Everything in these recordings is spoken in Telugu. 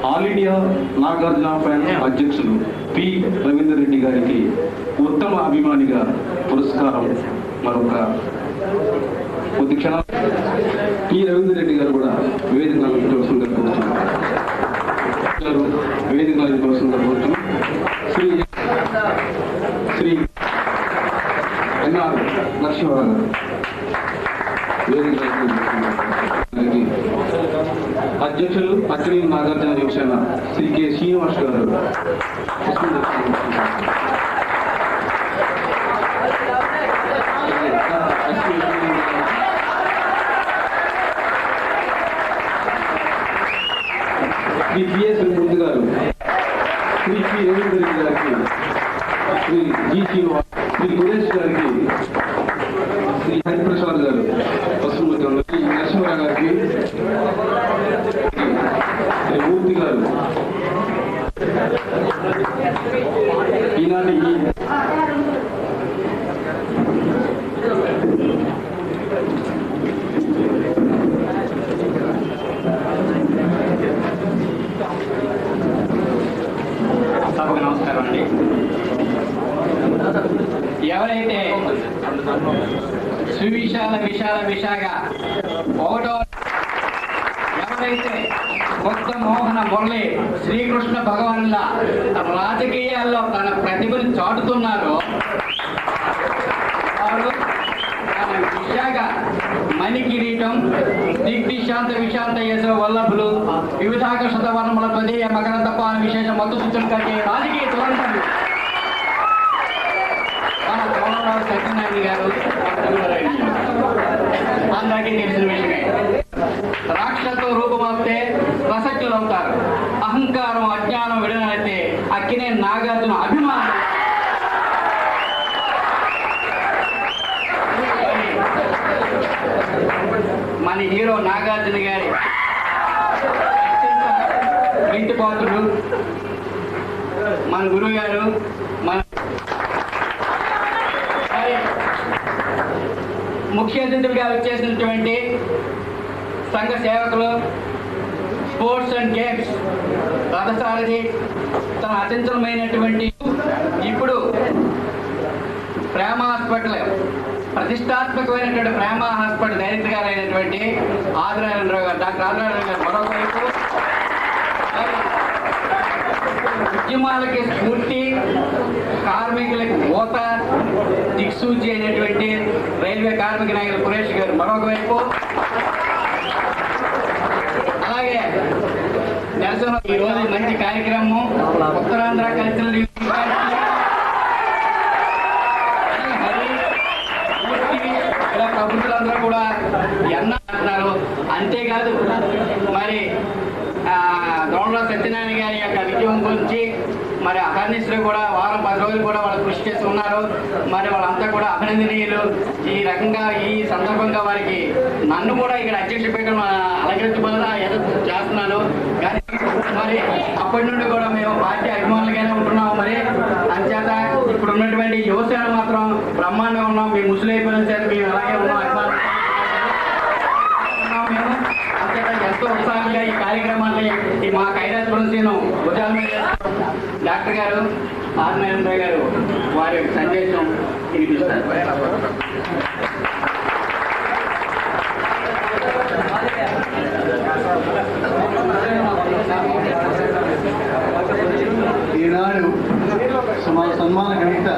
ఆల్ ఇండియా నాగార్జున ఫ్యాన్స్ అధ్యక్షులు పి రవీందర్ రెడ్డి గారికి ఉత్తమ అభిమానిగా పురస్కారం మరొక కొద్ది క్షణం పి రవీందర్ రెడ్డి గారు కూడా వేదిక అలంకరించవలసిందిగా కోరుతున్నాం. శ్రీ ఎన్ఆర్ నరసింహరావు గారు వేదిక అధ్యక్షులు అక్కినే నాగార్జున యువసేన శ్రీ కె శ్రీనివాస్ గారు శ్రీ పిఎస్ ముందు గారు శ్రీ పి రవీంద్ర రెడ్డి గారికి శ్రీ జి శ్రీనివాస్ శ్రీ గురేష్ గారికి శ్రీ హరిప్రసాద్ గారు పశ్చిమ శ్రీ నరసింహరావు గారికి శ్రీ మూర్తి గారు ఈనాటి సభకు నమస్కారం అండి. ఎవరైతే విశాగా ఒకటో ఎవరైతే కొత్త మోహన మురళి శ్రీకృష్ణ భగవానుల రాజకీయాల్లో తన ప్రతిభను చాటుతున్నారో వారు తన విశాఖ మణికిరీటం దిగ్దిశాంత విశాంత యశో వల్లభులు వివిధాక శతవర్ణముల ప్రదేయ మకర తప్ప విశేష మద్దతు కంటే రాజకీయ దురంతాలు మన తోమరావు సత్యనారాయణ గారు అందరికీ తెలిసిన విషయమే. రాక్షసతో రూపమాపితే ప్రసక్తులు అవుతారు. అహంకారం అజ్ఞానం విడనైతే అక్కినే నాగార్జున అభిమానం. మన హీరో నాగార్జున గారి ఇంటి పాత్రుడు మన గురువు గారు మన ముఖ్య అతిథులుగా వచ్చేసినటువంటి సంఘ సేవకులు, స్పోర్ట్స్ అండ్ గేమ్స్ రథసారథి, తన అత్యంతమైనటువంటి ఇప్పుడు ప్రేమ హాస్పిటల్ ప్రతిష్టాత్మకమైనటువంటి ప్రేమ హాస్పిటల్ డైరెక్టర్ గారు అయినటువంటి ఆదినారాయణరావు గారు, డాక్టర్ ఆదినారాయణ గారు మరొకవైపు ఉద్యమాలకి స్ఫూర్తి, కార్మికులకు ఓత దిక్సూచి అయినటువంటి రైల్వే కార్మిక నాయకులు సురేష్ గారు మరొక వైపు, అలాగే నరసింహ ఈ రోజు మంచి కార్యక్రమం ఉత్తరాంధ్ర కల్చరల్ ఇలా ప్రభుత్వాలందరూ కూడా ఎన్నారు. అంతేకాదు మరి దోమరావు సత్యనారాయణ గారి యొక్క విజయం గురించి మరి అహర్నిశలు కూడా వారం 10 రోజులు కూడా వాళ్ళు కృషి చేస్తూ ఉన్నారు. మరి వాళ్ళంతా కూడా అభినందనీయులు. ఈ రకంగా ఈ సందర్భంగా వారికి నన్ను కూడా ఇక్కడ అధ్యక్ష పీఠం అలంకరించబోదా ఏదో చేస్తున్నాను. కానీ మరి అప్పటి నుండి కూడా మేము పార్టీ అభిమానులుగానే ఉంటున్నాము. మరి అంచేత ఇప్పుడు ఉన్నటువంటి యువసేన మాత్రం బ్రహ్మాండంగా ఉన్నాం. మీ ముసలి అయిపోయిన చేత మేము అలాగే ఉన్నాం, అభిమానులు మేము. అంచేత ఎంతో ఉత్సాహంగా ఈ కార్యక్రమాన్ని మా కైలాసపురం సీను భుజాల మీద డాక్టర్ గారు ఆదినారాయణరావు గారు వారి సందేశం వినిపిస్తారు. ఈనాడు సన్మాన గ్రహీత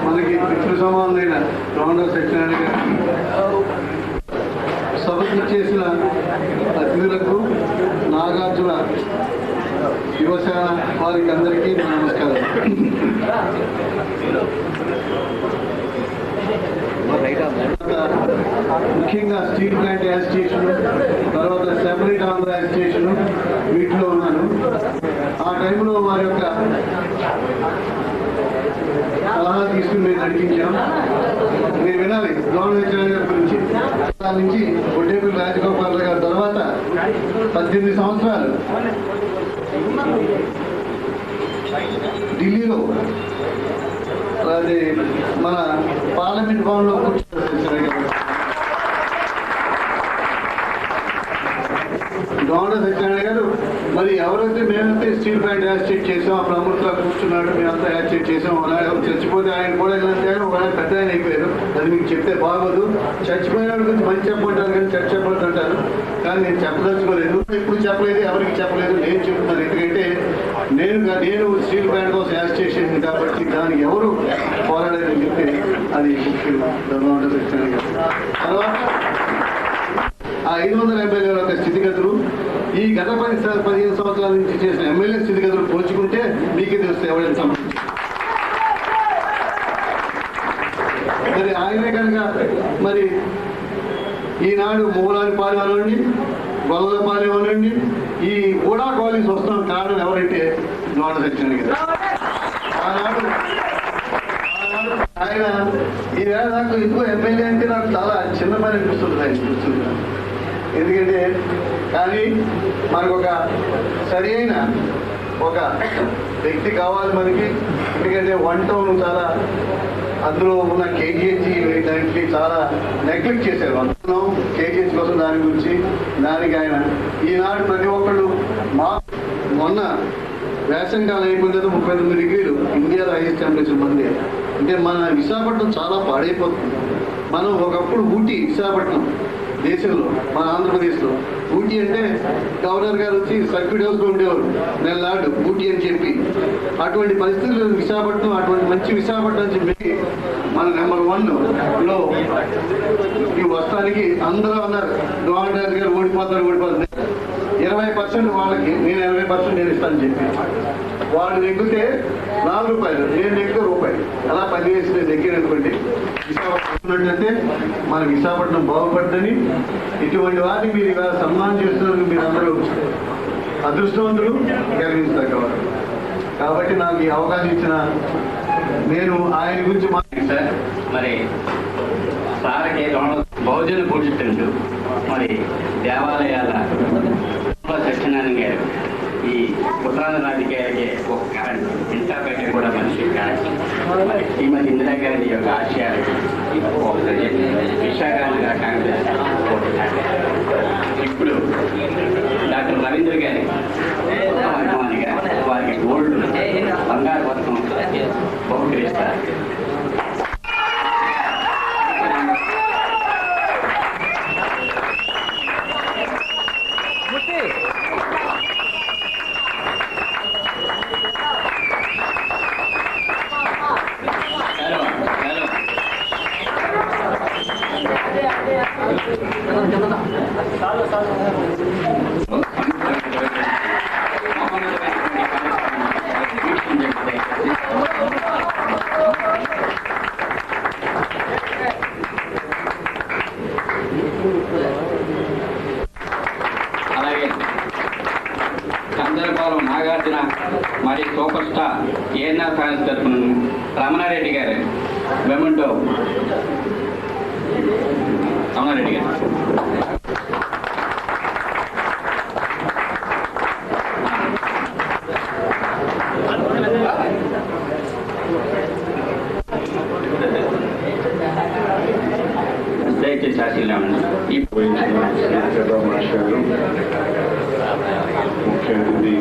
మనకి మిత్రు సమానులైన దోమరావు సత్యనారాయణ గారికి, సభకు చేసిన అతిథులకు, నాగార్జున యువ యువసేన వారికి అందరికీ నమస్కారం. ముఖ్యంగా స్టీల్ ప్లాంట్ యాజిటేషన్, తర్వాత సెపరేట్ ఆంధ్ర యాజిటేషన్ వీటిలో ఉన్నాను. ఆ టైంలో వారి యొక్క సలహా తీసుకుని మేము నడిపించాం. మీరు వినాలి గవర్నమెంట్ గారి గురించి. నుంచి ఒడ్డేపల్లి రాజగోపాల్ గారి తర్వాత 18 సంవత్సరాలు ఢిల్లీలో అది మన పార్లమెంట్ భవన్లో కూర్చొని గవర్నర్ సత్యనారాయణ గారు మరి ఎవరైతే మేమైతే స్టీల్ ప్లాంట్ యాజిటేట్ చేసాం అప్పుడు అమృతలో కూర్చున్నాడు, మేమంతా యాజిటేట్ చేసాం. ఎవరు చచ్చిపోతే ఆయన కూడా వెళ్ళారు, ఒక పెద్ద ఆయన అయిపోయారు. అది మీకు చెప్తే బాగోదు. చచ్చిపోయిన గురించి మంచి చెప్పమంటారు కానీ చెడ్డ చెప్పమంటారు. కానీ నేను చెప్పదలుచుకోలేదు, ఎప్పుడు చెప్పలేదు, ఎవరికి చెప్పలేదు. నేను చెప్తున్నాను ఎందుకంటే నేను స్టీల్ ప్లాంట్ కోసం యాజిటేట్ చేసింది కాబట్టి దానికి ఎవరు పోరాడని చెప్పి అది ముఖ్యం గవర్నర్ సత్యనారాయణ గారు. తర్వాత ఆ 500 ఎమ్మెల్యేల యొక్క స్థితిగతులు ఈ గత 15 సంవత్సరాల నుంచి చేసిన ఎమ్మెల్యే స్థితిగతులు పోల్చుకుంటే మీకే తెలుస్తే ఎవరైనా సంబంధించి మరి ఆయనే కనుక మరి ఈనాడు మూలాని పాలెవనండి, గొల్లల పాలెవనండి, ఈ కూడా కాలేజ్ వస్తున్న కారణం ఎవరంటే గవర్నర్ సత్యనారాయణ గారు. ఆనాడు ఆయన ఈవేళ నాకు ఎందుకో ఎమ్మెల్యే అంటే నాకు చాలా చిన్న పని అనిపిస్తుంది ఆయన చూస్తుంటాను. ఎందుకంటే కానీ మనకు ఒక సరి అయిన ఒక వ్యక్తి కావాలి మనకి. ఎందుకంటే వన్ టౌన్ చాలా అందులో ఉన్న కేజీహెచ్ దానికి చాలా నెగ్లెక్ట్ చేశారు. అనుకున్నాం కేజీహెచ్ కోసం దాని గురించి. దానికి ఆయన ఈనాడు ప్రతి ఒక్కళ్ళు మొన్న వేసంకాలం అయిపోయిన తర్వాత 39 డిగ్రీలు ఇండియాలో హైయెస్ట్ టెంపరేచర్ మంది. అంటే మన విశాఖపట్నం చాలా పాడైపోతుంది. మనం ఒకప్పుడు ఊటీ విశాఖపట్నం దేశంలో మన ఆంధ్రప్రదేశ్లో ఊటీ అంటే గవర్నర్ గారు వచ్చి సర్క్యూట్ హౌస్లో ఉండేవారు నెలనాడు ఊటీ అని చెప్పి. అటువంటి పరిస్థితులు విశాఖపట్నం, అటువంటి మంచి విశాఖపట్నం అని చెప్పి మన నెంబర్ 1లో వస్తానికి అందరూ అన్నారు గవర్నర్ గారు ఓడిపోతారు 20% వాళ్ళకి, నేను 80% నేను ఇస్తానని చెప్పి. వాళ్ళు నెగ్గితే ₹4, నేను నెగ్గితే రూపాయి. అలా 10 వేసి నేను నెగ్గాను అనుకోండి. విశాఖపట్నం మన విశాఖపట్నం బాగుపడ్డని ఇటువంటి వారిని మీరు ఇలా సన్మానం చేస్తున్నందుకు మీరు అందరూ అదృష్టవంతులు, గర్వించదగ్గవారు. కాబట్టి నాకు ఈ అవకాశం ఇచ్చిన నేను ఆయన గురించి సార్ మరి సార్కి బహుజన భూషిస్తుంటూ మరి దేవాలయాల సత్యనారాయణ గారు ఈ ఉత్తరాంధ్ర రాజకీయాలకి ఒక కరెంట్ ఇంటర్పెట్టే కూడా మనిషి కరెంట్. మరి శ్రీమతి ఇందిరాగాంధీ యొక్క ఆశయాలకి విశాఖ కాంగ్రెస్ ఇప్పుడు డాక్టర్ రవీంద్ర గారి అభిమానిగా వారికి గోల్డ్ బంగారు పథకం బహుకరిస్తారు. అలాగే చంద్రపాలెం నాగార్జున మరి సూపర్ స్టార్ ఏఎన్ఆర్ ఫ్యాన్స్ తరఫున రమణారెడ్డి గారు మెమెంటో రమణారెడ్డి గారు దయచేసి ఆశీర్వాదం. ముఖ్య అతిథి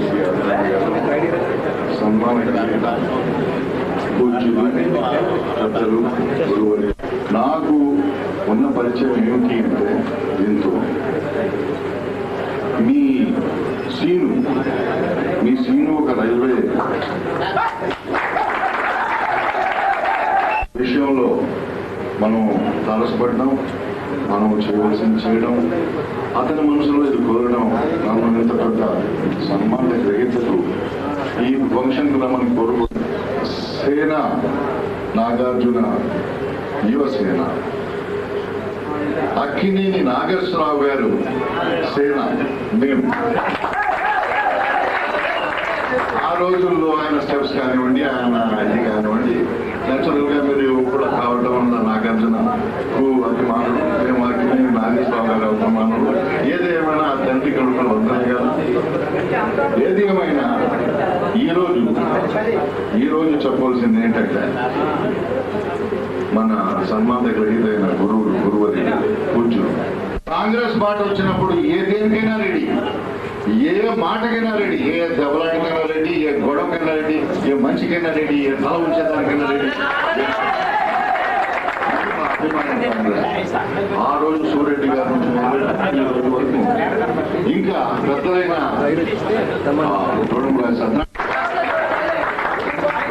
సన్మానిత పూజ్యులు పెద్దలు గురువులు, నాకు ఉన్న పరిచయం ఏమిటి అంటే దీంతో మీ సీను ఒక రైల్వే విషయంలో మనం తారసపడ్డాం, మనం చేయవలసింది చేయడం, అతని మనసులో ఇది కోరడం నన్ను ఇంత పెద్ద సన్మాన గ్రహీతకు నాగార్జున యువసేన, అక్కినేని నాగేశ్వరరావు గారు సేన. మేము ఆ రోజుల్లో ఆయన స్టెప్స్ కానివ్వండి, ఆయన ఇది కానివ్వండి, నేచురల్ గా మీరు కూడా కావడం వల్ల నాగార్జునకు అభిమానులు, మేము అక్కినేని నాగేశ్వరరావు గారు అభిమానులు. ఏదేమైనా తండ్రి కడుపులు వందనే కాదు. ఏది ఏమైనా ఈరోజు చెప్పవలసింది ఏంటంటే, మన సన్మాన గ్రహీతైన గురువరి పూజ్యులు కాంగ్రెస్ మాట వచ్చినప్పుడు ఏ దేనికైనా రెడీ, ఏ మాటకైనా రెడీ, ఏ దెబ్బలాటకైనా రెడీ, ఏ గొడవకైనా రెడీ, ఏ మంచికైనా రెడీ, ఏ తల ఉంచేదానికైనా రెడీ. ఆ రోజు సూరెడ్డి గారి నుంచి ఈ రోజు వరకు ఇంకా పెద్దలైన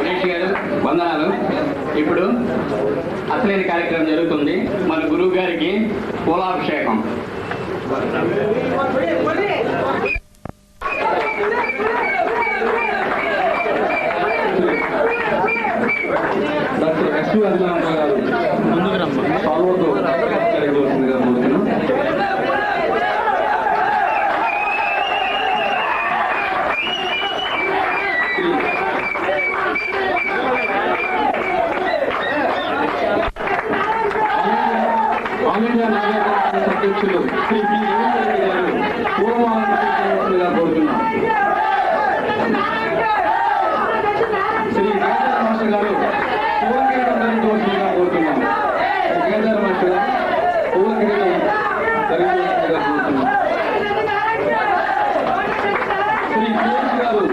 సురేష్ గారు వందనాలు. ఇప్పుడు అసలైన కార్యక్రమం జరుగుతుంది. మన గురువు గారికి పూలాభిషేకం. డాక్టర్ ఎస్వి అభిలాంబ గారు సాల్వతో జరగవలసిందిగా కోరుతున్నాం. ఆల్ ఇండియా నాయకుల అధ్యక్షులు శ్రీ పి. రవీంద్ర రెడ్డి గారు పూర్వమానంగా కోరుతున్నాం. శ్రీ కేదార్ మాస్టర్ గారు పూల కిరీటం ధరించవలసిందిగా కోరుతున్నాం. కేదార్ మాస్టర్ గారు పూల కిరీటం ధరించవలసిందిగా కోరుతున్నాం. శ్రీ సురేష్ గారు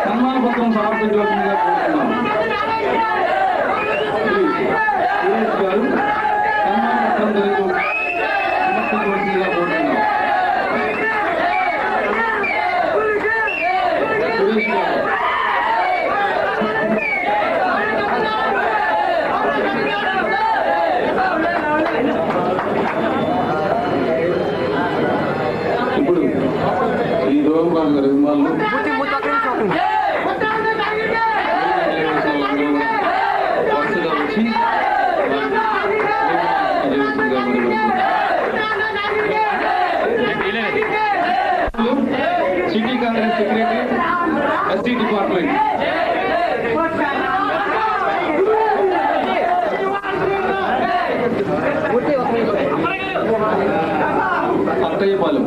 సన్మాన పత్రం సమర్పించవలసిందిగా కోరుతున్నాం. శ్రీ సురేష్ గారు సన్మాన పత్రం సమర్పించవలసిందిగా కోరుతున్నాం. సురేష్ గారు ఇప్పుడు ఈ దూరం గారి విమానాలు వరుసగా వచ్చి city Congress secretary SC department Attayyapalem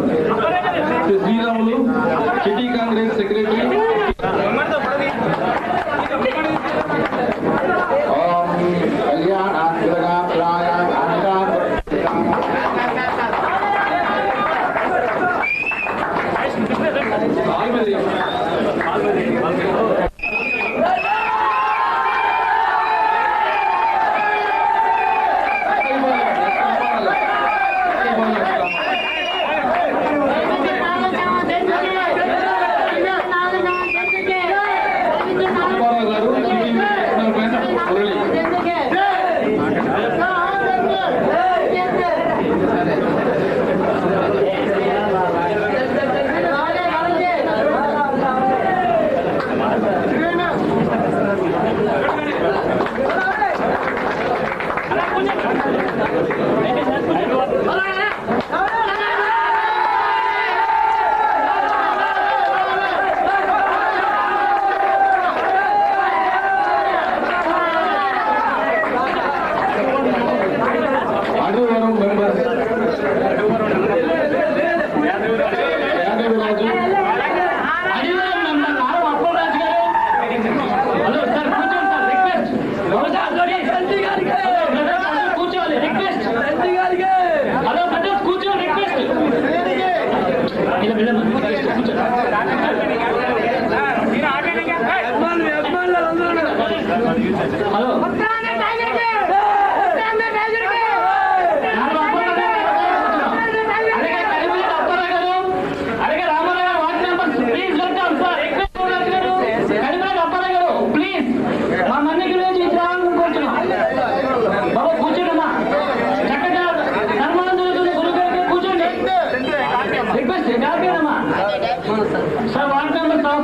Sriramulu city Congress secretary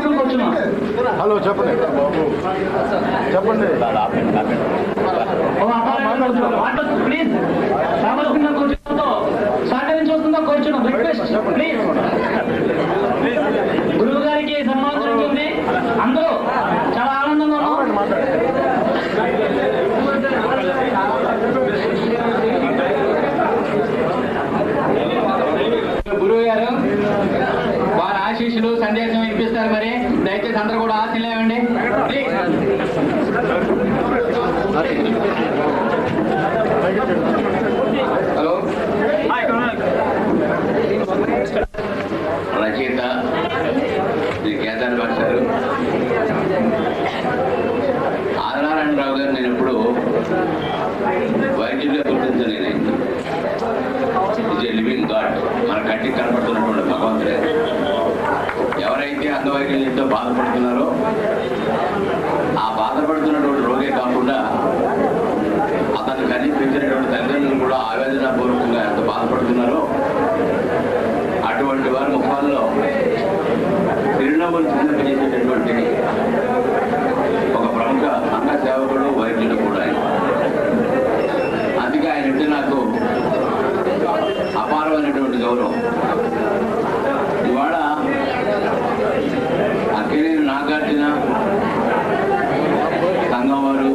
సమర్థనకు వచ్చినాం. హలో చెప్పండి చెప్పండి. ప్లీజ్ సమర్థంగా కూర్చోతో సహకరించవలసిందిగా కూర్చున్నాం. Request please. గురువు గారికి సన్మానం జరుగుతుంది. అందరూ చాలా ఆనందంగా గురువు గారు వారి ఆశీస్సులు సందేశం వినిపిస్తారు. మరి దయచేసి అందరూ కూడా ఆశలు ఇవ్వండి ప్లీజ్. హలో, రచయిత శ్రీ కేదార్ భాష గారు, ఆదినారాయణరావు గారు నేను ఎప్పుడు వైద్యుడిగా గుర్తించలేను. Is a living god. మన కంటికి కనపడుతున్నటువంటి భగవంతుడే. ఎవరైతే అంగవైకల్యంతో బాధపడుతున్నారో ఆ బాధపడుతున్నటువంటి రోగే కాకుండా అతను కనిపించినటువంటి తల్లిదండ్రులు కూడా ఆవేదనపూర్వకంగా ఎంత బాధపడుతున్నారో అటువంటి వారి ముఖాల్లో చిరునవ్వులు చిందింపజేసేటటువంటి ఒక ప్రముఖ అంగ సేవకుడు వైద్యుడు కూడా. అందుకే ఆయన అంటే నాకు అపారమైనటువంటి గౌరవం. ఇవాళ అక్కినేని నాగార్జున సంఘం వారు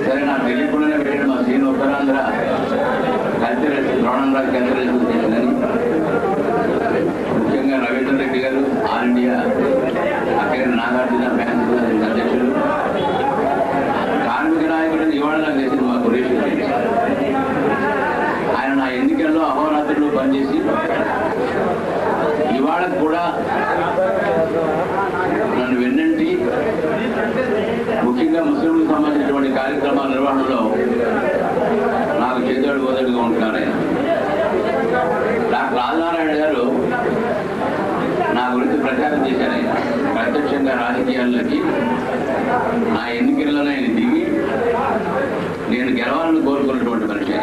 సరే నాకు తెలియకుండానే పెట్టాడు మా సీన్ Uttarandhra cultural Dronamraju cultural association అని. ముఖ్యంగా రవీంద్ర రెడ్డి గారు all India Akkineni Nagarjuna fans అధ్యక్షులు, కార్మిక నాయకుడు ఇవాళ నాకు తెలిసింది మా కురేష్. ఆయన నా ఎన్నికల్లో అహోరాత్రులు పనిచేసి ఇవాళ కూడా నన్ను వెన్నంటి ముఖ్యంగా ముస్లింలకు సంబంధించినటువంటి కార్యక్రమాల నిర్వహణలో నాకు చేదోడు బోదడుగా ఉంటున్నారు. ఆయన డాక్టర్ ఆదినారాయణ గారు నా గురించి ప్రచారం చేశారు. ఆయన ప్రత్యక్షంగా రాజకీయాల్లోకి నా ఎన్నికల్లోనే ఆయన దిగి నేను గెలవాలని కోరుకున్నటువంటి మనిషి.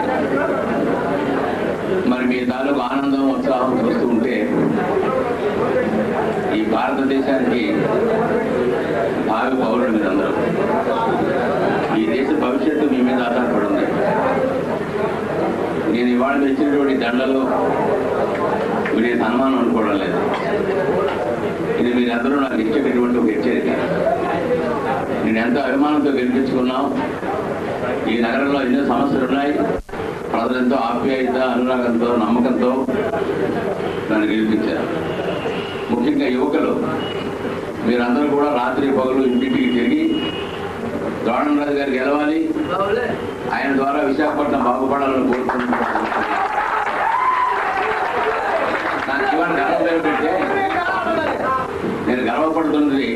మరి మీ తాలూకు ఆనందం ఉత్సాహం చూస్తూ ఉంటే ఈ భారతదేశానికి భావి పౌరులు మీరందరూ, ఈ దేశ భవిష్యత్తు మీ మీద ఆధారపడి ఉంది. నేను ఇవాళ తెచ్చినటువంటి దండలు వీరి సన్మానం అనుకోవడం లేదు. ఇది మీరందరూ నాకు ఇచ్చేటటువంటి ఒక హెచ్చరిక. నేను ఎంతో అభిమానంతో గెలిపించుకున్నాం. ఈ నగరంలో ఎన్నో సమస్యలు ఉన్నాయి. ప్రజలెంతో ఆప్యాయత, అనురాగంతో, నమ్మకంతో నన్ను గెలిపించారు. ముఖ్యంగా యువకులు మీరందరూ కూడా రాత్రి పగలు ఇంటింటికి తిరిగి ద్రోణంరాజు గారు గెలవాలి, ఆయన ద్వారా విశాఖపట్నం బాగుపడాలని కోరుకుంటున్నాను. నాకు ఇవాళ గర్వం ఏమిటంటే నేను గర్వపడుతున్నది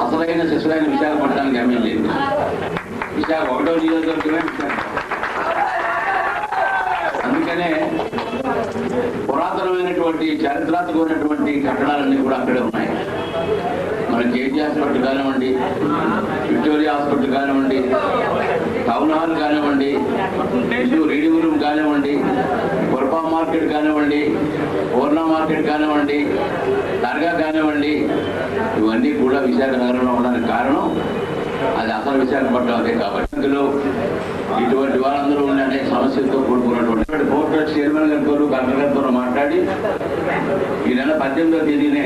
అసలైన శిశులైన విశాఖపట్నానికి ఎమ్మెల్యే. విశాఖ 1వ నియోజకవర్గమే విశాఖ. అందుకనే పురాతనమైనటువంటి చారిత్రాత్మకమైనటువంటి కట్టడాలన్నీ కూడా అక్కడే ఉన్నాయి. మన కేజీ హాస్పిటల్ కానివ్వండి, విక్టోరియా హాస్పిటల్ కానివ్వండి, టౌన్ హాల్ కానివ్వండి, రీడింగ్ రూమ్ కానివ్వండి, పురపా మార్కెట్ కానివ్వండి, పూర్ణ మార్కెట్ కానివ్వండి, దర్గా కానివ్వండి, ఇవన్నీ కూడా విశాఖ నగరంలో ఉండడానికి కారణం అది అసలు విశాఖపట్నం అదే. కాబట్టి ఇందులో ఇటువంటి వారందరూ ఉండే అనేక సమస్యలతో కూడుకున్నటువంటి పోర్ట్ ట్రస్ట్ చైర్మన్ గారితో, కలెక్టర్ గారితో మాట్లాడి ఈ నెల 18వ తేదీనే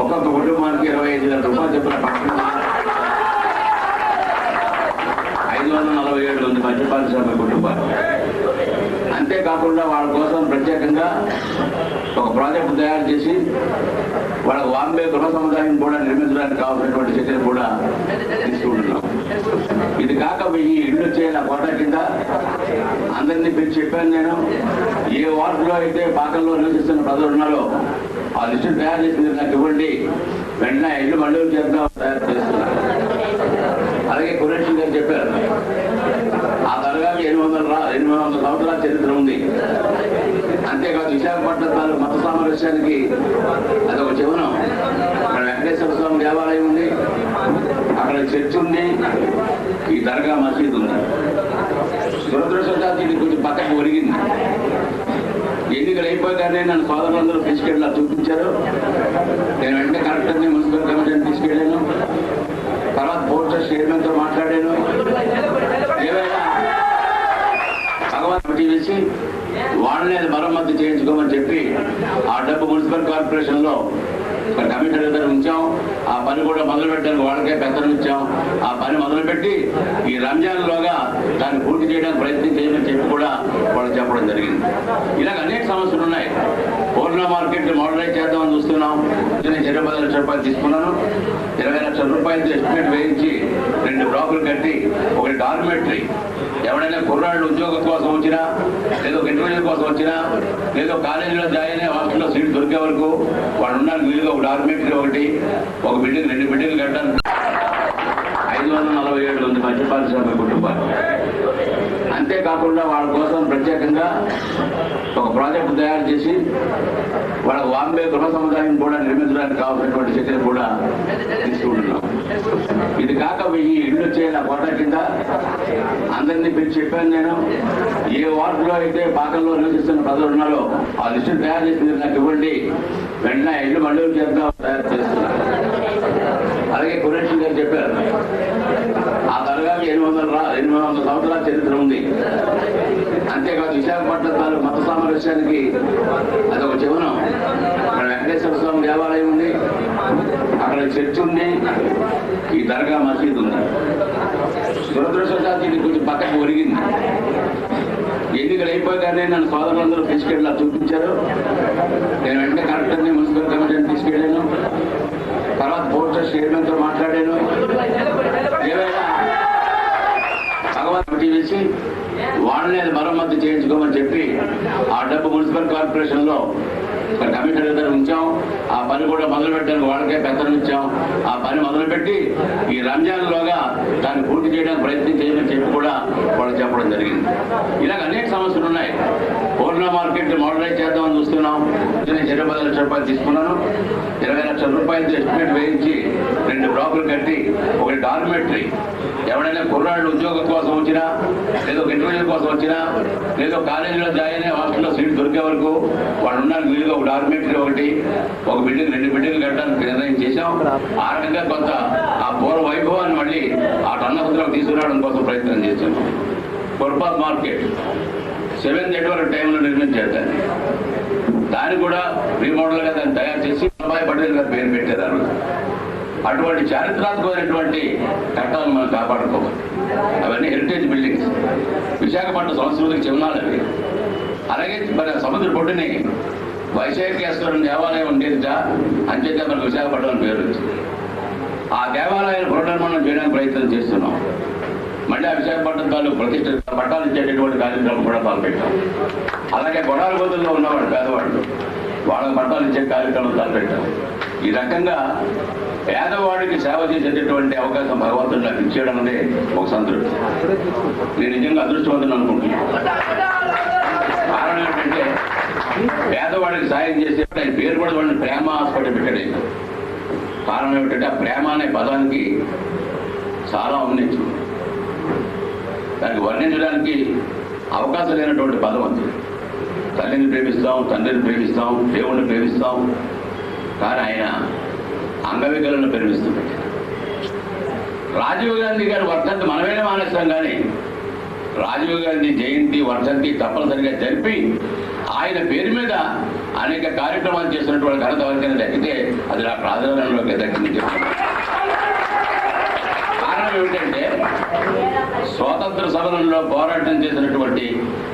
ఒక్కొక్క కుటుంబానికి 25,000 రూపాయలు చెప్పిన 547 మంది మద్యపారిశ్రామిక కుటుంబాలు. అంతేకాకుండా వాళ్ళ కోసం ప్రత్యేకంగా ఒక ప్రాజెక్టు తయారు చేసి వాళ్ళకు బాంబే గృహ సముదాయం కూడా నిర్మించడానికి కావాల్సినటువంటి చర్యలు కూడా తీసుకుంటున్నాం. ఇది కాక ఈ ఇల్లు చేయాల కోట కింద అందరినీ పిలిచి చెప్పాను నేను. ఏ వార్డులో అయితే పాకల్లో నివసిస్తున్న ప్రజలు ఉన్నారో ఆ లిస్టు తయారు చేసింది నాకు ఇవ్వండి, వెంటనే ఇల్లు మండలం చేద్దాం తయారు చేస్తున్నారు. అలాగే కురేష్ గారు చెప్పారు ఆ దర్గాకి 800 సంవత్సరాల చరిత్ర ఉంది. అంతేకాదు విశాఖపట్నం తాలూకు మత సామరస్యానికి అదొక చివనం. అక్కడ వెంకటేశ్వర స్వామి దేవాలయం ఉంది, అక్కడ చర్చ్ ఉంది, ఈ దర్గా మసీద్ ఉంది. దురదృష్టవశాత్తు ఇది కొంచెం పక్కకు ఒరిగింది. ఎన్నికలు అయిపోగానే నన్ను సోదరులందరూ తీసుకెళ్ళి చూపించారు. వాళ్ళని అది మరమ్మతు చేయించుకోమని చెప్పి ఆ డబ్బు మున్సిపల్ కార్పొరేషన్లో కమిషనర్ దగ్గర ఉంచాం. ఆ పని కూడా మొదలు పెట్టడానికి వాళ్ళకే పెద్దలు ఇచ్చాం. ఆ పని మొదలుపెట్టి ఈ రంజాన్లోగా దాన్ని పూర్తి చేయడానికి ప్రయత్నం చేయమని చెప్పి కూడా వాళ్ళు చెప్పడం జరిగింది. ఇలాగ అనేక సమస్యలు ఉన్నాయి. పూర్ణ మార్కెట్ మోడలైజ్ చేద్దామని చూస్తున్నాం. నేను 20 లక్షల రూపాయలు తీసుకున్నాను. 20 లక్షల రూపాయలతో ఎస్టిమేట్ వేయించి 2 బ్లాకులు కట్టి ఒకటి డార్మెటరీ, ఎవడైనా కుర్రాళ్ళు ఉద్యోగం కోసం వచ్చినా, లేదో ఇంటర్వ్యూ కోసం వచ్చినా, లేదో కాలేజీలో జాయిన్ అయ్యే హాస్టల్లో సీట్ దొరికే వరకు వాళ్ళు ఉండడానికి వీలుగా ఒక డార్మెటరీ ఒకటి, ఒక బిల్డింగ్ 2 బిల్డింగ్లు కట్టడానికి 547 మంది మధ్యపారిశ్రామిక కుటుంబాలు. అంతేకాకుండా వాళ్ళ కోసం ప్రత్యేకంగా ఒక ప్రాజెక్టు తయారు చేసి వాళ్ళ బాంబే గృహ సముదాయం కూడా నిర్మించడానికి కావాల్సినటువంటి చర్యలు కూడా తీసుకుంటున్నాం. ఇది కాక ఈ ఇల్లు చేయాల కోట కింద అందరినీ పిలిచి చెప్పాను నేను. ఏ వార్డులో అయితే పాకంలో నివసిస్తున్న ప్రజలు ఉన్నారో ఆ లిస్టు తయారు చేసి నాకు ఇవ్వండి, వెంటనే ఇల్లు మండలం చేద్దాం తయారు చేస్తున్నారు. అలాగే కురేషన్ గారు చెప్పారు, ఆ దర్గాకి 800 సంవత్సరాల చరిత్ర ఉంది. అంతేకాదు విశాఖపట్నం తాలూకు మత సామరస్యానికి అదొక చివనం. అక్కడ వెంకటేశ్వర స్వామి దేవాలయం ఉంది, అక్కడ చర్చ్ ఉంది, ఈ దర్గా మసీద్ ఉంది. దురదృష్టవశాత్తు ఇది కొంచెం పక్కకు ఒరిగింది. ఎన్నికలు అయిపోగానే నన్ను సోదరులందరూ తీసుకెళ్ళి చూపించారు. నేను వెంటనే కలెక్టర్ని మున్సిపల్ కమిషనర్ని తీసుకెళ్ళాను. తర్వాత పోస్టర్ చైర్మన్తో మాట్లాడాను. ఏవైనా భగవంతుడు వేసి వాళ్ళని అది మరమ్మతు చేయించుకోమని చెప్పి ఆ డబ్బు మున్సిపల్ కార్పొరేషన్లో కమిషనర్ దగ్గర ఉంచాం. ఆ పని కూడా మొదలు పెట్టడానికి వాళ్ళకే పెద్దలు ఇచ్చాం. ఆ పని మొదలుపెట్టి ఈ రంజాన్లోగా దాన్ని పూర్తి చేయడానికి ప్రయత్నం చేయమని చెప్పి కూడా వాళ్ళు చెప్పడం జరిగింది. ఇలాగ అనేక సమస్యలు ఉన్నాయి. పూర్ణ మార్కెట్ మోడలైజ్ చేద్దామని చూస్తున్నాం. నేను 20 లక్షల రూపాయలు తీసుకున్నాను. 20 లక్షల రూపాయలతో ఎస్టిమేట్ వేయించి 2 బ్లాకులు కట్టి ఒకటి డార్మెటరీ, ఎవడైనా కుర్రాళ్ళు ఉద్యోగం కోసం వచ్చినా, లేదో ఇంటర్వ్యూ కోసం వచ్చినా, లేదో కాలేజీలో జాయిన్ అయ్యే హాస్టల్లో సీట్ దొరికే వరకు వాళ్ళు ఉండడానికి వీలుగా ఒక డార్మెటరీ ఒకటి, ఒక బిల్డింగ్ 2 బిల్డింగ్లు కట్టడానికి నిర్ణయం చేశాం. ఆ రకంగా కొంత ఆ పూర్వ వైభవాన్ని మళ్ళీ ఆ టన్నపత్రం తీసుకురావడం కోసం ప్రయత్నం చేశాం. ఫుట్పాత్ మార్కెట్ 7 నెట్వర్క్ టైంలో నిర్మించేద్దాన్ని, దాన్ని కూడా రీమోడల్గా దాన్ని తయారు చేసి అబ్బాయి పటేల్ గారు పేరు పెట్టారు. అటువంటి చారిత్రాత్మకమైనటువంటి కట్టాలను మనం కాపాడుకోవాలి. అవన్నీ హెరిటేజ్ బిల్డింగ్స్, విశాఖపట్నం సంస్కృతికి చిహ్నాలు అవి. అలాగే మరి సముద్ర పొడ్డుని వైశాఖేశ్వరం దేవాలయం ఉండేదిట, అంచేతే మనకు విశాఖపట్నం పేరు వచ్చింది. ఆ దేవాలయాన్ని పునర్నిర్మాణం చేయడానికి ప్రయత్నం చేస్తున్నాం. మళ్ళీ ఆ విశాఖపట్నం తాలూకు ప్రతిష్ట పట్టాలు ఇచ్చేటటువంటి కార్యక్రమం కూడా పాల్పెట్టాం. అలాగే గొడాల గోతుల్లో ఉన్నవాళ్ళు పేదవాళ్ళు, వాళ్ళకి పట్టాలు ఇచ్చే కార్యక్రమం తలపెట్టాం. ఈ రకంగా పేదవాడికి సేవ చేసేటటువంటి అవకాశం భగవంతుడు నాకు ఇచ్చేయడం అనేది ఒక సంతృప్తి. నేను నిజంగా అదృష్టవంతుని అనుకుంటున్నాను. కారణం ఏంటంటే పేదవాడికి సాయం చేసే ఆయన పేరు కూడా వాడిని ప్రేమ హాస్పిటల్ పెట్టాడు. కారణం ఏమిటంటే ఆ ప్రేమ అనే పదానికి చాలా ఉన్నించింది. దానికి వర్ణించడానికి అవకాశం లేనటువంటి పదం అది. తల్లిని ప్రేమిస్తాం, తండ్రిని ప్రేమిస్తాం, దేవుణ్ణి ప్రేమిస్తాం, కానీ ఆయన అంగవికలను ప్రేమిస్తున్నాడు. రాజీవ్ గాంధీ గారి వర్ధంతి మనమేనే మానేస్తాం, కానీ రాజీవ్ గాంధీ జయంతి వర్ధంతి తప్పనిసరిగా జరిపి ఆయన పేరు మీద అనేక కార్యక్రమాలు చేసినటువంటి ఘనత ఎవరికైనా దక్కితే అది నా ప్రాధాన్యంలోకి దక్కింది. కారణం ఏమిటంటే స్వాతంత్ర సమరంలో పోరాటం చేసినటువంటి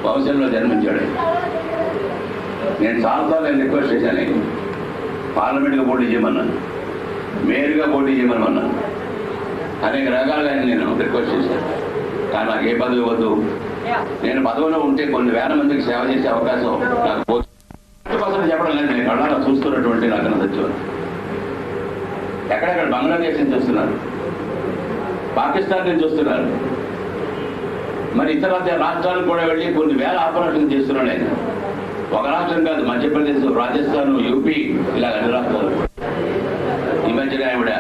వంశంలో జన్మించాడు. నేను చాలాసార్లు నేను రిక్వెస్ట్ చేశాను, పార్లమెంట్గా పోటీ చేయమన్నాను, మేయర్గా పోటీ చేయమన్నాను, అనేక రకాలుగా నేను రిక్వెస్ట్ చేశాను. కానీ నాకు ఏ పదవి వద్దు, నేను పదవిలో ఉంటే కొన్ని వేల మందికి సేవ చేసే అవకాశం నాకు పోతుంది చెప్పడం లేదు. నేను కళ్ళ చూస్తున్నటువంటి నాకు సత్యం. ఎక్కడెక్కడ బంగ్లాదేశ్ నుంచి చూస్తున్నారు, పాకిస్తాన్ నుంచి చూస్తున్నారు, మరి ఇతర రాష్ట్రాలకు కూడా వెళ్ళి కొన్ని వేల ఆపరేషన్ చేస్తున్నాడు ఆయన. ఒక రాష్ట్రం కాదు, మధ్యప్రదేశ్, రాజస్థాన్, యూపీ, ఇలా అన్ని రాష్ట్రాలు. ఈ మధ్యన ఆవిడ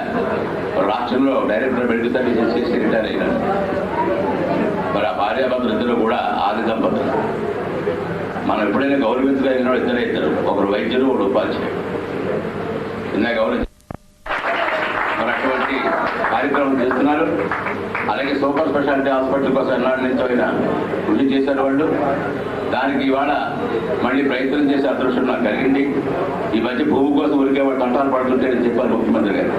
రాష్ట్రంలో డైరెక్టర్ మెడికల్ సర్వీసెస్ చేసి రిటైర్ అయినారు. మరి ఆ భార్యాభర్తలు ఇద్దరు కూడా ఆది దంపతులు. మనం ఎప్పుడైనా గౌరవించగలిగిన ఇద్దరు, ఒకరు వైద్యులు, ఒకరు ఉపాధ్యాయుడు. ఇందాక గౌరవించారు. మరి అటువంటి కార్యక్రమం చేస్తున్నారు. అలాగే అలాగే సూపర్ స్పెషాలిటీ హాస్పిటల్ కోసం ఎన్నాళ్ళ నుంచో ఆయన కృషి చేశారు వాళ్ళు. దానికి ఇవాళ మళ్ళీ ప్రయత్నం చేసే అదృష్టం నాకు కలిగింది. ఈ మధ్య భూమి కోసం ఉరికే వాళ్ళు తంటాలు పడుతుంటే అని చెప్పారు ముఖ్యమంత్రి గారు.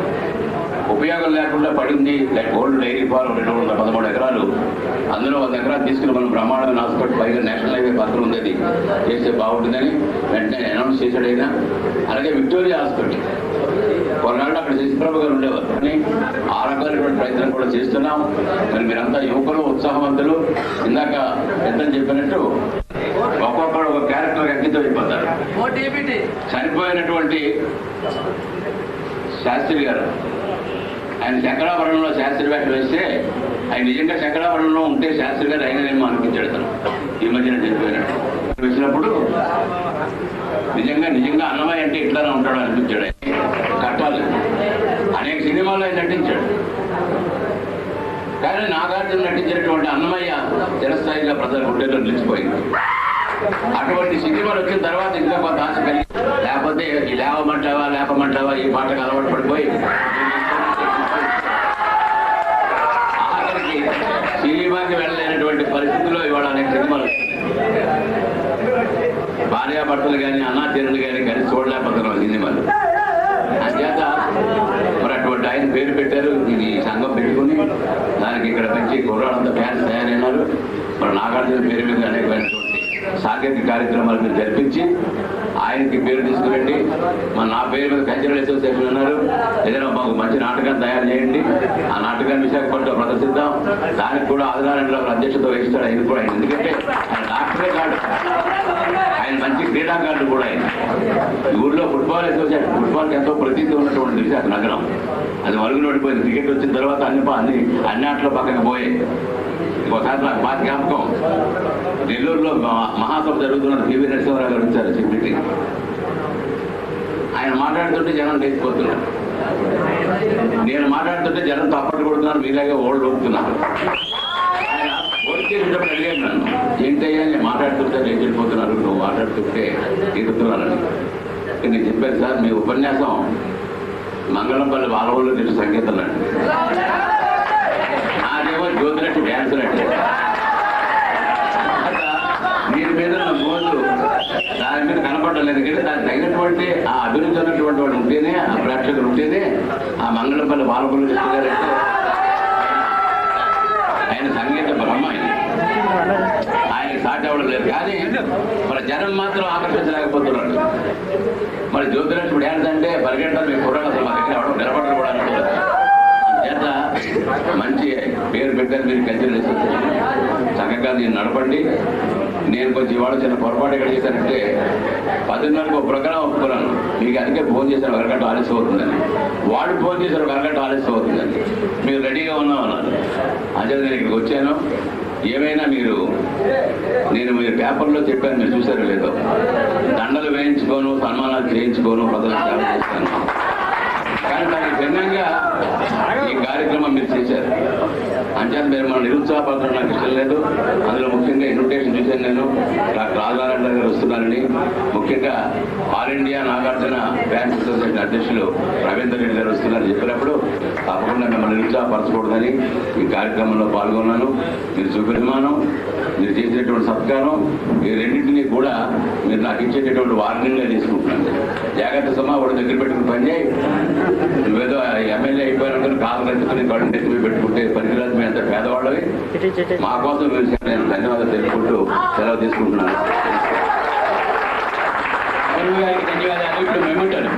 ఉపయోగం లేకుండా పడింది ఓల్డ్ డైరీ ఫార్మ్ 213 ఎకరాలు, అందులో 100 ఎకరాలు తీసుకుని మనం బ్రహ్మాండమైన హాస్పిటల్ పైగా నేషనల్ హైవే పక్కన ఉంది, అది చేస్తే బాగుంటుందని వెంటనే అనౌన్స్ చేశాడు ఆయన. అలాగే విక్టోరియా హాస్పిటల్ కొన్నాళ్ళు అక్కడ శశిప్రభ గారు ఉండేవారు, కానీ ఆ రకమైనటువంటి ప్రయత్నం కూడా చేస్తున్నాం. మరి మీరంతా యువకులు, ఉత్సాహవంతులు. ఇందాక ఎంతని చెప్పినట్టు ఒక్కొక్కడు ఒక క్యారెక్టర్ అంకితం అయిపోతారు. చనిపోయినటువంటి శాస్త్రి గారు ఆయన శంకరాభరణంలో శాస్త్రి వేషం వేస్తే ఆయన నిజంగా శంకరాభరణంలో ఉంటే శాస్త్రి గారు ఆయననేమో అనిపించాడు. తను ఈ మధ్యన చనిపోయినట్టు వచ్చినప్పుడు నిజంగా అన్నమయ్య అంటే ఇట్లానే ఉంటాడు అనిపించాడు. కట్టాలి అనేక సినిమాల్లో ఆయన నటించాడు, కానీ నాగార్జున నటించినటువంటి అన్నమయ్య చిరస్థాయిగా ప్రజల గుండెల్లో నిలిచిపోయింది. అటువంటి సినిమాలు వచ్చిన తర్వాత ఇంకా కొంత ఆశ కలిగి, లేకపోతే ఈ లేపమంటావా ఈ పాటకు అలవాటు పడిపోయి ఆఖరికి సినిమాకి వెళ్ళలేనటువంటి పరిస్థితుల్లో ఇవాళ అనేక సినిమాలు వస్తున్నాయి. భార్యాభర్తలు కానీ అన్నాతీరులు కానీ కలిసి చూడలేకపోతున్నాం సినిమాలు. అంచేత మరి అటువంటి ఆయన పేరు పెట్టారు, ఇది సంఘం పెట్టుకుని దానికి ఇక్కడ మంచి కుర్రాళ్ళంతా ఫ్యాన్స్ తయారైనారు. మరి నాగార్జున పేరు మీద అనేకమైనటువంటి సాంకేతిక కార్యక్రమాలు మీరు జరిపించి ఆయనకి పేరు తీసుకురండి. నా పేరు మీద కల్చరల్ అసోసియేషన్ అన్నారు, ఏదైనా మాకు మంచి నాటకాన్ని తయారు చేయండి, ఆ నాటకాన్ని విశాఖపట్నంలో ప్రదర్శిద్దాం. దానికి కూడా ఆదినారాయణరావు అధ్యక్షత వహిస్తాడు ఆయన కూడా. ఆయన ఎందుకంటే ఆయన డాక్టరే కాదు, ఆయన మంచి క్రీడాకారుడు కూడా. ఆయన ఈ ఊళ్ళో ఫుట్బాల్ అసోసియేషన్, ఫుట్బాల్కి ఎంతో ప్రతీతి ఉన్నటువంటి విశాఖ నగరం, అది మరుగున పడిపోయింది. క్రికెట్ వచ్చిన తర్వాత అన్ని ఆటలు పక్కకు పోయాయి. ఒకసారి నాకు బాగా జ్ఞాపకం, నెల్లూరులో మహాసభ జరుగుతున్న పివి నరసింహారావు గారు వచ్చారు సెక్రటరీ. ఆయన మాట్లాడుతుంటే జనం లేచిపోతున్నారు, నేను మాట్లాడుతుంటే జనం తప్పట్లు కొడుతున్నారు, మీలాగే ఓళ్ళు ఊపుతున్నారు. ఆయన ఓడి చేసేటప్పుడు అడిగాను నన్ను, ఏంటయ్యా నేను మాట్లాడుతుంటే లేచిపోతున్నారు, నువ్వు మాట్లాడుతుంటే ఎదుగుతున్నారని. నేను చెప్పాను, సార్ మీ ఉపన్యాసం మంగళంపల్లి బాలవుల్లో తెలుసు సంగీతం అండి, నాదేమో జ్యోతినట్టు డ్యాన్స్ అంటే. దీని మీద నా గోళ్ళు దాని మీద కనపడలేదు, ఎందుకంటే దానికి తగినటువంటి ఆ అభివృద్ధి ఉన్నటువంటి వాళ్ళు ఉంటేనే, ఆ ప్రేక్షకులు ఉంటేనే ఆ మంగళంపల్లి బాలవులు గారంటే ఆయన సంగీత బ్రహ్మ, ఆయనకి సాటి అవ్వడం లేదు. కానీ మరి జనం మాత్రం ఆకర్షించలేకపోతున్నారు. మరి జ్యోతిలక్ష్మి డ్యాన్స్ అంటే పరిగెట్టాలి, మీ కుర్రాడు అసలు మా దగ్గర అవడం నిలబడరు కూడా అనుకోలేదు. చేత మంచి పేరు పెట్టారు మీరు కల్చరల్ చక్కగా నేను నడపండి. నేను కొంచెం ఇవాళ చిన్న పొరపాటు ఎక్కడ చేశానంటే 10:30కు ఒక ప్రోగ్రాం ఒప్పుకున్నాను, మీకు అందుకే ఫోన్ చేశాను 1 గంట ఆలస్యం అవుతుందని. వాడు ఫోన్ చేశారు 1 గంట ఆలస్యం అవుతుందని. మీరు రెడీగా ఉన్నామన్నారు. అంటే నేను ఇక్కడికి వచ్చాను. ఏమైనా నేను మీరు పేపర్లో చెప్పాను, మీరు చూసారో లేదో, దండలు వేయించుకోను, సన్మానాలు చేయించుకోను, ప్రజలకు సేవ చేస్తాను. కానీ దానికి భిన్నంగా ఈ కార్యక్రమం మీరు చేశారు. అంచేత మీరు మనం నిరుత్సాహపడడం నాకు ఇష్టం లేదు. అందులో ముఖ్యంగా ఇన్విటేషన్ చూశాను నేను, డాక్టర్ రాజనారాయణ గారు వస్తున్నారని. ముఖ్యంగా all India Nagarjuna fans association అధ్యక్షులు రవీందర్ రెడ్డి గారు వస్తున్నారని చెప్పినప్పుడు తప్పకుండా మిమ్మల్ని నిరుత్సాహపరచకూడదని ఈ కార్యక్రమంలో పాల్గొన్నాను. మీరు చూపిమానం, మీరు చేసేటటువంటి సత్కారం, ఈ రెండింటినీ కూడా మీరు నాకు ఇచ్చేటటువంటి వార్నింగ్గా తీసుకుంటున్నాను. జాగ్రత్త సమా వాడు దగ్గర పెట్టుకుని పనిచేయి. నువ్వేదో ఎమ్మెల్యే అయిపోయిన కాలు ఎత్తుకుని కళ్ళు ఎత్తుకుని పెట్టుకుంటే పనికిరాదు, మేము ఎంత పేదవాళ్ళవి. మా కోసం నేను ధన్యవాదాలు తెలుపుకుంటూ సెలవు తీసుకుంటున్నాను. గారికి ధన్యవాదాలు. ఇప్పుడు మేముంటాను.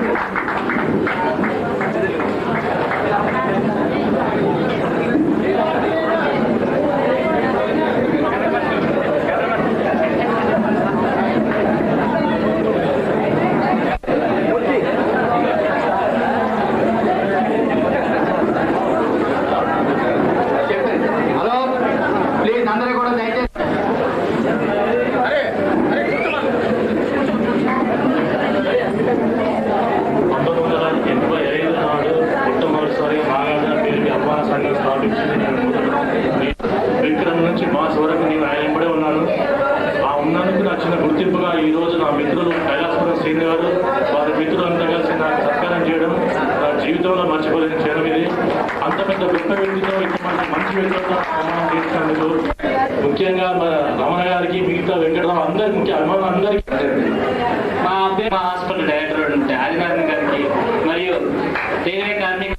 అంత పెద్ద గొప్ప వ్యక్తితో ఇటువంటి మంచి వ్యక్తితో సమానం చేసినందుకు ముఖ్యంగా రమణ గారికి మిగతా వెంకటరావు అందరికి ముఖ్య అభిమానులు అందరికీ మా హాస్పిటల్ డైరెక్టర్ ఆదినారాయణ గారికి మరియు రైల్వే కార్మిక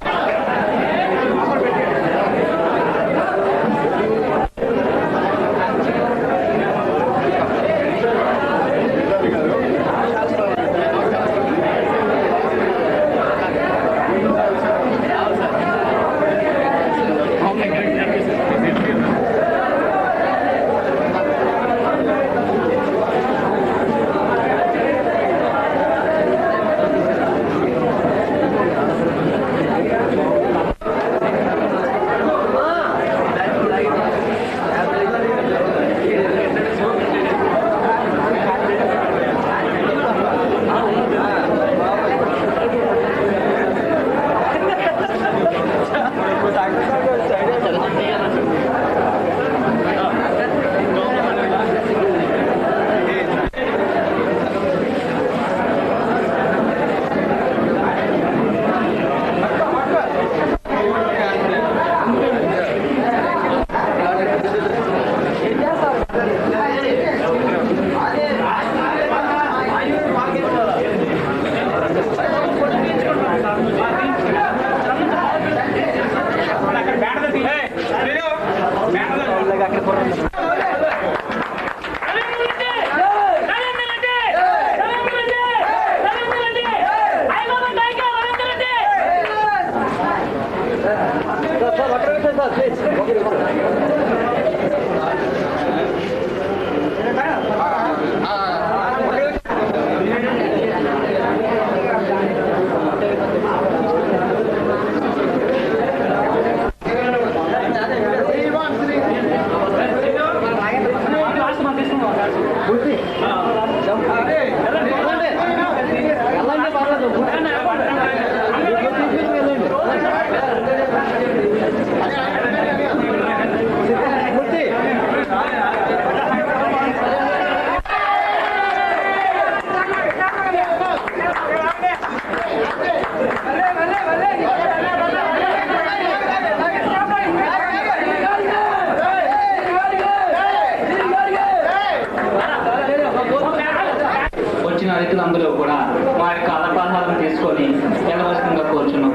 రైతులందరూ కూడా మా యొక్క అలపాహాలను తీసుకొని వెళ్ళవలసిందిగా కోరుచున్నాం.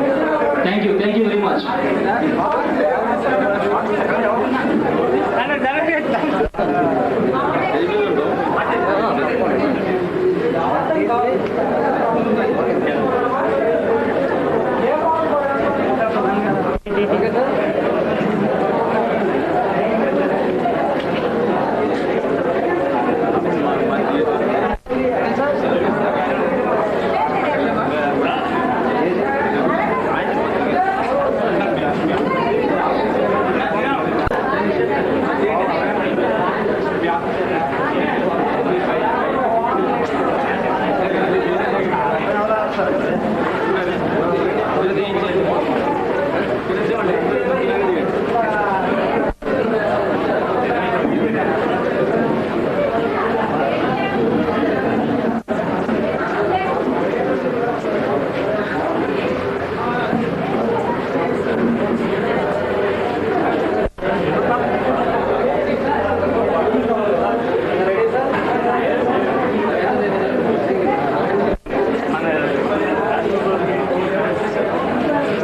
Thank you very much.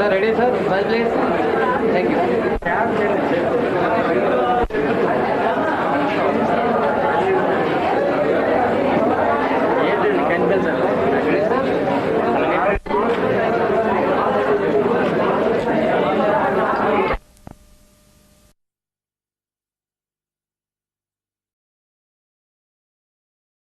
Ready, sir? Well, please.